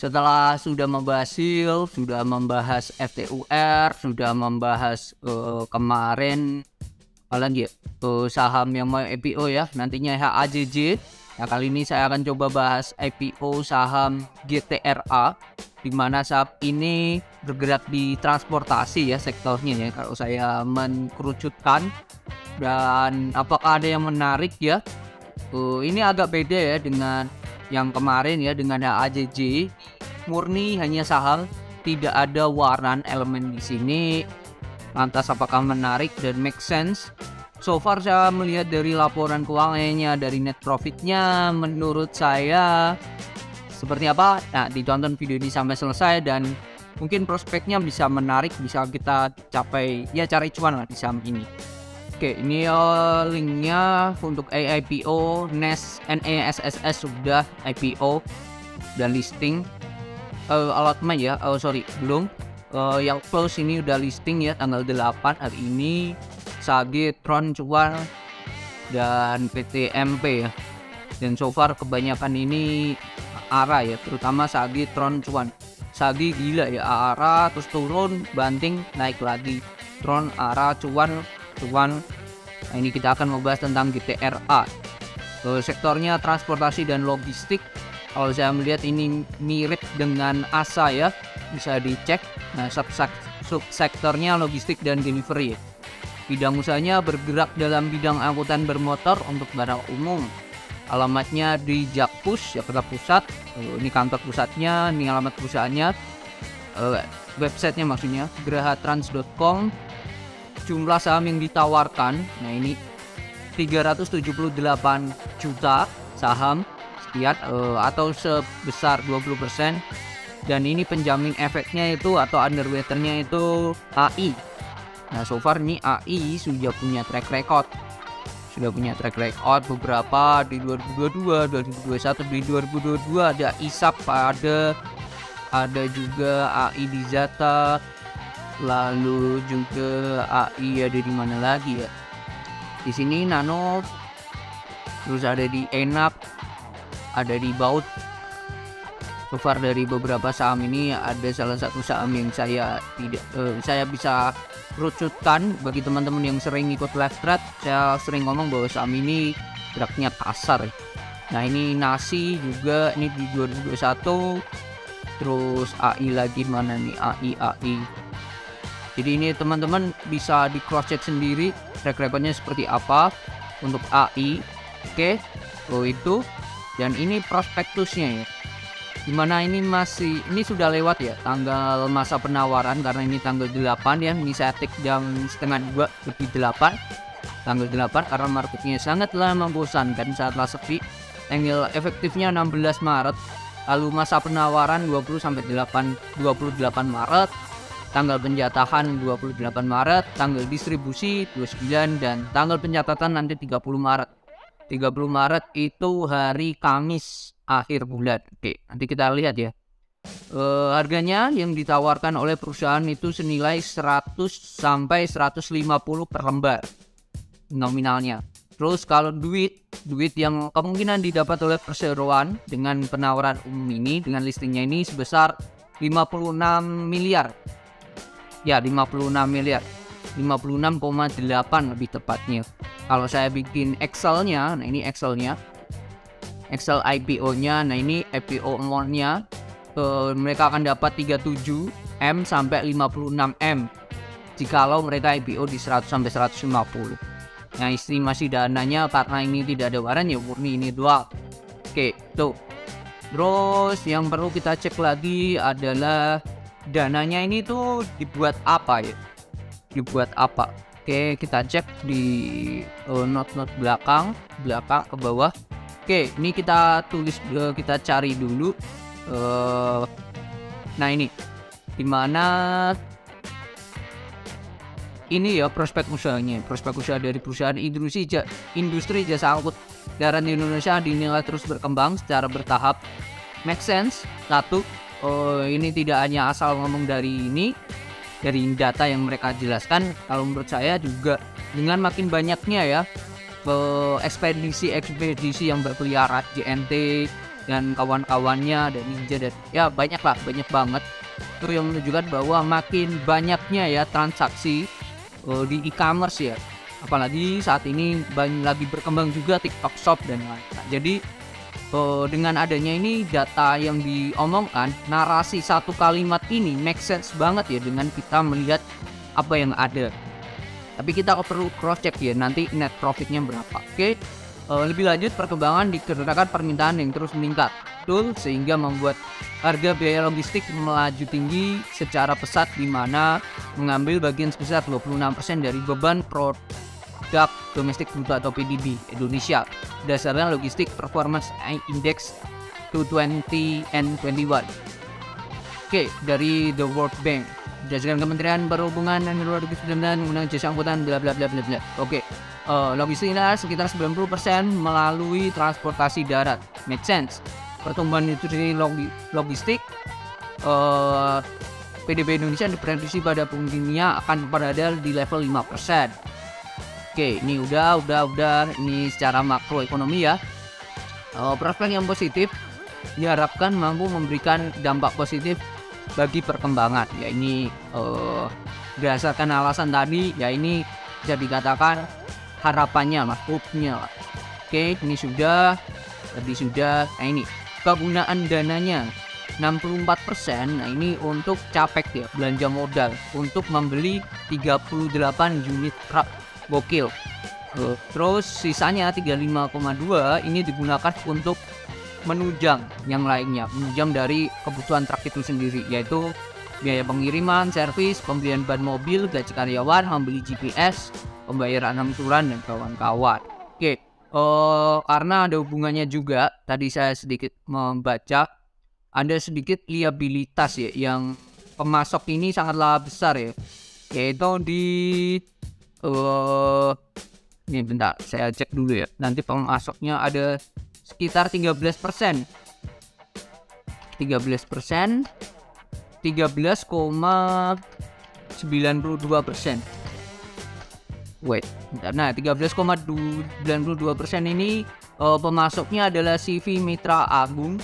Setelah sudah membahas SEAL, sudah membahas FTUR, sudah membahas kemarin apalagi ya, saham yang mau IPO ya, nantinya HAJJ. Nah, kali ini saya akan coba bahas IPO saham GTRA, di mana saham ini bergerak di transportasi ya sektornya ya, kalau saya mengkerucutkan. Dan apakah ada yang menarik ya? Ini agak beda ya dengan yang kemarin ya, dengan HAJJ. Murni hanya saham, tidak ada waran elemen di sini. Lantas apakah menarik dan make sense? So far saya melihat dari laporan keuangannya, dari net profitnya, menurut saya seperti apa? Nah, ditonton video ini sampai selesai dan mungkin prospeknya bisa menarik, bisa kita capai ya, cari cuan lah di saham ini. Oke, ini linknya untuk IPO NESSS sudah IPO dan listing. Allotment ya, belum. Yang close ini udah listing ya tanggal 8 hari ini. Sage, Tron, Cuan, dan PT MP ya. Dan so far kebanyakan ini ARA ya, terutama Sage, Tron, Cuan. Sage gila ya, ARA terus turun, banting, naik lagi. Tron, ARA, Cuan. Nah, ini kita akan membahas tentang GTRA. Sektornya transportasi dan logistik. Kalau saya melihat ini mirip dengan ASA ya, bisa dicek. Nah, subsektornya logistik dan delivery ya. Bidang usahanya bergerak dalam bidang angkutan bermotor untuk barang umum. Alamatnya di Jakpus, Jakarta Pusat. Ini kantor pusatnya, ini alamat perusahaannya. Websitenya maksudnya grahatrans.com. Jumlah saham yang ditawarkan, nah ini 378 juta saham sekian, atau sebesar 20%. Dan ini penjamin efeknya itu atau underwaternya itu AI. Nah, so far ini AI sudah punya track record. Beberapa di 2022, 2021, di 2022 ada ISAP, ada juga AI di Zata, lalu juga AI ada di mana lagi ya? Di sini Nano, terus ada di Enak, ada di Baut. So far dari beberapa saham ini ada salah satu saham yang saya bisa kerucutkan. Bagi teman-teman yang sering ikut live trade, saya sering ngomong bahwa saham ini geraknya kasar. Nah, ini Nasi juga, ini di 2021. Terus AI lagi mana nih, AI. Jadi ini teman-teman bisa di cross check sendiri track recordnya seperti apa untuk AI. Oke, itu. Dan ini prospektusnya ya, dimana ini sudah lewat ya tanggal masa penawaran, karena ini tanggal 8 ya. Ini saya take jam setengah 2 lebih 8, tanggal 8, karena marketnya sangatlah membosankan, saatlah sepi. Tanggal efektifnya 16 Maret, lalu masa penawaran 28 Maret, tanggal penjatahan 28 Maret, tanggal distribusi 29, dan tanggal pencatatan nanti 30 Maret. 30 Maret itu hari Kamis akhir bulan. Oke, nanti kita lihat ya. Harganya yang ditawarkan oleh perusahaan itu senilai 100 sampai 150 per lembar nominalnya. Terus kalau duit yang kemungkinan didapat oleh perseroan dengan penawaran umum ini, dengan listingnya ini sebesar 56 miliar. Ya, 56 miliar. 56,8 lebih tepatnya. Kalau saya bikin Excelnya, nah ini Excel IPO-nya, nah ini IPO amount-nya, mereka akan dapat 37 M sampai 56 M jikalau mereka IPO di 100 sampai 150. Nah, estimasi dananya karena ini tidak ada waran ya, murni ini doang. Oke, tuh. Terus yang perlu kita cek lagi adalah dananya ini tuh dibuat apa ya? Oke, kita cek di note belakang ke bawah. Oke, ini kita tulis, kita cari dulu. Nah, ini dimana ini ya prospek usahanya. Prospek usaha dari perusahaan industri jasa angkut darat di Indonesia dinilai terus berkembang secara bertahap. Make sense. Satu, ini tidak hanya asal ngomong dari data yang mereka jelaskan. Kalau menurut saya juga dengan makin banyaknya ya ekspedisi yang berkeliaran, JNT, dan kawan-kawannya, dan Ninja, dan ya banyak banget. Itu yang menunjukkan bahwa makin banyaknya ya transaksi di e-commerce ya. Apalagi saat ini lagi berkembang juga TikTok Shop dan lain-lain. Nah, jadi dengan adanya ini data yang diomongkan, narasi satu kalimat ini make sense banget ya dengan kita melihat apa yang ada. Tapi kita perlu cross check ya nanti net profitnya berapa. Oke. Lebih lanjut, perkembangan dikarenakan permintaan yang terus meningkat, betul, sehingga membuat harga biaya logistik melaju tinggi secara pesat, di mana mengambil bagian sebesar 26% dari beban produk domestik bruto atau PDB Indonesia berdasarkan Logistic Performance Index 2020 and 21. Oke, dari The World Bank berdasarkan Kementerian Perhubungan dan Logistik dan menggunakan jasa angkutan bla bla bla bla bla. Oke. Logistiknya sekitar 90% melalui transportasi darat. Make sense. Pertumbuhan industri logistik PDB Indonesia diprediksi pada dunia akan berada di level 5%. Oke, ini udah ini secara makroekonomi ya. Prospek yang positif diharapkan mampu memberikan dampak positif bagi perkembangan. Ya ini berdasarkan alasan tadi, ya ini bisa dikatakan harapannya lah, hope-nya lah. Oke, ini sudah. Nah ini kegunaan dananya 64%. Nah ini untuk capek ya, belanja modal untuk membeli 38 unit truk gokil. Terus sisanya 35,2 ini digunakan untuk menunjang yang lainnya, menunjang dari kebutuhan truk itu sendiri, yaitu biaya pengiriman, servis, pembelian ban mobil, gaji karyawan, membeli GPS, pembayaran angsuran dan kawan-kawan. Oke, karena ada hubungannya juga, tadi saya sedikit membaca, ada sedikit liabilitas ya, yang pemasok ini sangatlah besar ya, yaitu di ini bentar, saya cek dulu ya, nanti pemasoknya ada sekitar 13%. 13%, 13,92%. Wait, nah 13,92% ini pemasoknya adalah CV Mitra Agung.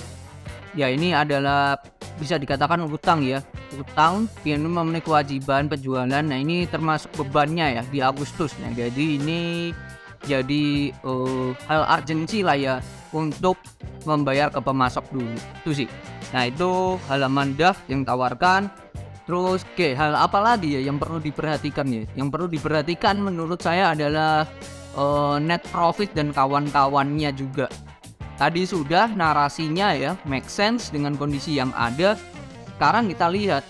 Ya ini adalah bisa dikatakan utang ya, utang yang memenuhi kewajiban penjualan. Nah ini termasuk bebannya ya di Agustus. Nah jadi ini jadi hal urgensi lah ya untuk membayar ke pemasok dulu itu sih. Nah itu halaman DAF yang tawarkan. Terus hal apa lagi ya yang perlu diperhatikan ya? Yang perlu diperhatikan menurut saya adalah net profit dan kawan-kawannya juga. Tadi sudah narasinya ya, make sense dengan kondisi yang ada. Sekarang kita lihat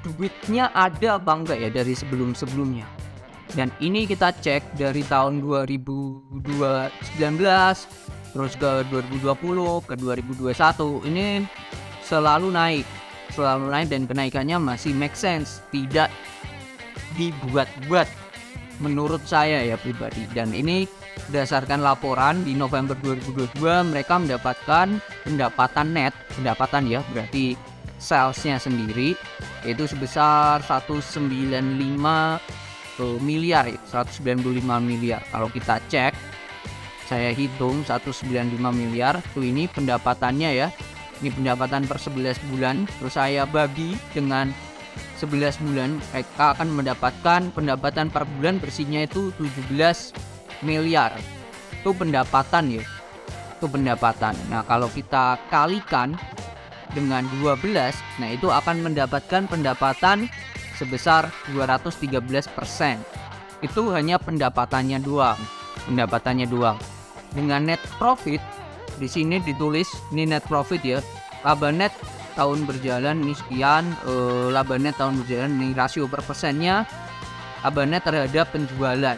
duitnya ada apa enggak ya dari sebelum-sebelumnya. Dan ini kita cek dari tahun 2019 terus ke 2020 ke 2021 ini selalu naik dan kenaikannya masih make sense, tidak dibuat-buat menurut saya ya pribadi. Dan ini berdasarkan laporan di November 2022 mereka mendapatkan pendapatan ya, berarti salesnya sendiri itu sebesar 195 miliar ya, 195 miliar. Kalau kita cek, saya hitung 195 miliar tuh ini pendapatannya ya. Ini pendapatan per 11 bulan, terus saya bagi dengan 11 bulan, mereka akan mendapatkan pendapatan per bulan bersihnya itu 17 miliar. Itu pendapatan ya, itu pendapatan. Nah kalau kita kalikan dengan 12, nah itu akan mendapatkan pendapatan sebesar 213%. Itu hanya pendapatannya doang. Dengan net profit di sini ditulis ini net profit ya, laba net tahun berjalan ini sekian, laba net tahun berjalan ini rasio per persennya laba net terhadap penjualan.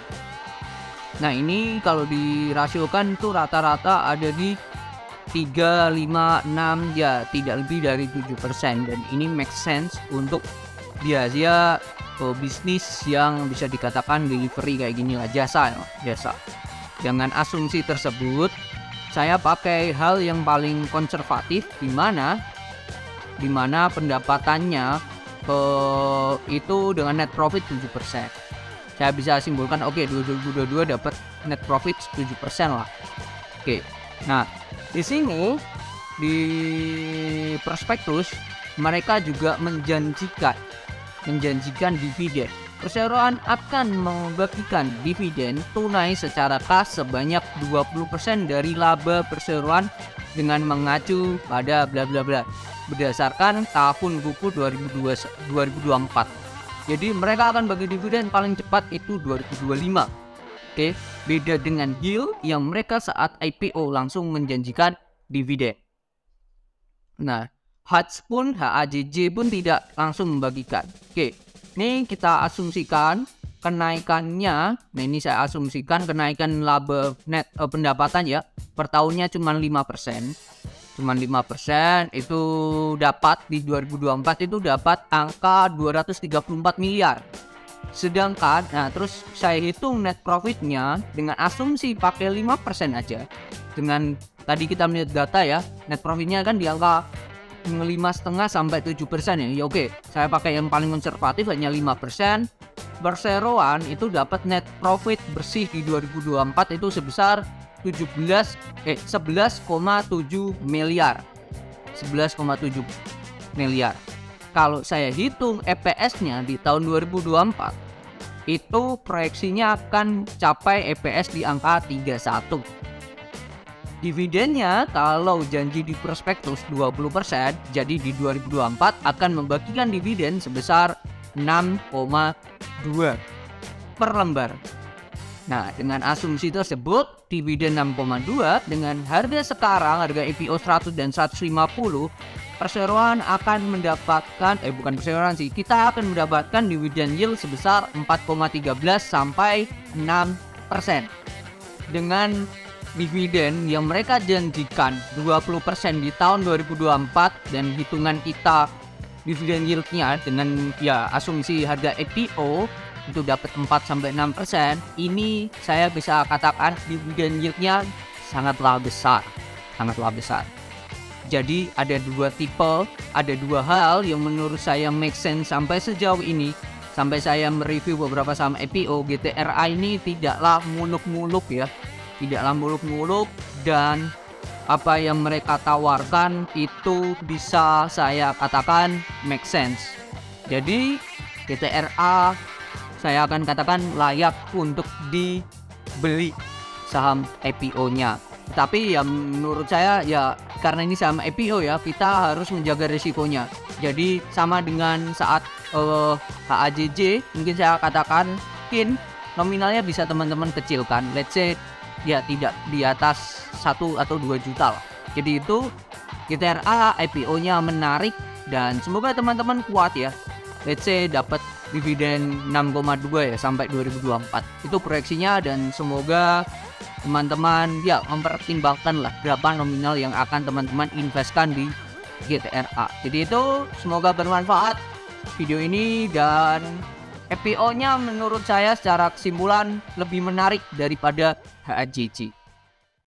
Nah ini kalau dirasiokan itu rata-rata ada di 3, 5, 6 ya, tidak lebih dari 7%. Dan ini make sense untuk biaya bisnis yang bisa dikatakan delivery kayak gini lah, jasa. Dengan asumsi tersebut saya pakai hal yang paling konservatif, di mana pendapatannya itu dengan net profit 7%. Saya bisa simpulkan 2022 dapat net profit 7% lah. Nah di sini di prospektus mereka juga menjanjikan dividen. Perseroan akan membagikan dividen tunai secara kas sebanyak 20% dari laba perseroan dengan mengacu pada bla bla bla berdasarkan tahun buku 2024. Jadi mereka akan bagi dividen paling cepat itu 2025. Oke, beda dengan Hill yang mereka saat IPO langsung menjanjikan dividen. Nah, HAJJ pun tidak langsung membagikan. Oke, ini kita asumsikan kenaikannya. Nah, ini saya asumsikan kenaikan laba net pendapatan ya per tahunnya cuma 5%. Cuma 5% itu dapat di 2024 itu dapat angka 234 miliar. Sedangkan nah terus saya hitung net profitnya dengan asumsi pakai 5% aja. Dengan tadi kita melihat data ya, net profitnya kan di angka 5,5 sampai 7% ya. Ya oke, saya pakai yang paling konservatif hanya 5%. Perseroan itu dapat net profit bersih di 2024 itu sebesar 11,7 miliar. 11,7 miliar. Kalau saya hitung EPS-nya di tahun 2024 itu proyeksinya akan capai EPS di angka 31. Dividennya kalau janji di prospektus 20%, jadi di 2024 akan membagikan dividen sebesar 6,2 per lembar. Nah, dengan asumsi tersebut, dividen 6,2 dengan harga sekarang, harga IPO 100 dan 150, perseroan akan mendapatkan, bukan perseroan sih, kita akan mendapatkan dividen yield sebesar 4,13 sampai 6%. Dengan dividen yang mereka janjikan 20% di tahun 2024 dan hitungan kita dividen yieldnya dengan ya asumsi harga IPO itu dapat 4-6%, ini saya bisa katakan dividen yieldnya sangatlah besar. Jadi ada dua tipe, ada dua hal yang menurut saya make sense sampai sejauh ini. Sampai saya mereview beberapa saham IPO, GTRA ini tidaklah muluk-muluk ya. Tidaklah muluk-muluk dan apa yang mereka tawarkan itu bisa saya katakan make sense. Jadi GTRA saya akan katakan layak untuk dibeli saham IPO-nya. Tapi ya menurut saya ya karena ini saham IPO ya, kita harus menjaga risikonya. Jadi sama dengan saat HAJJ, mungkin saya katakan mungkin nominalnya bisa teman-teman kecilkan. Let's say ya tidak di atas 1 atau 2 juta lah. Jadi itu GTRA IPO-nya menarik dan semoga teman-teman kuat ya. Let's say dapat dividen 6,2 ya sampai 2024. Itu proyeksinya dan semoga teman-teman ya mempertimbangkan lah berapa nominal yang akan teman-teman investkan di GTRA. Jadi itu semoga bermanfaat video ini dan IPO-nya menurut saya secara kesimpulan lebih menarik daripada HAJJ.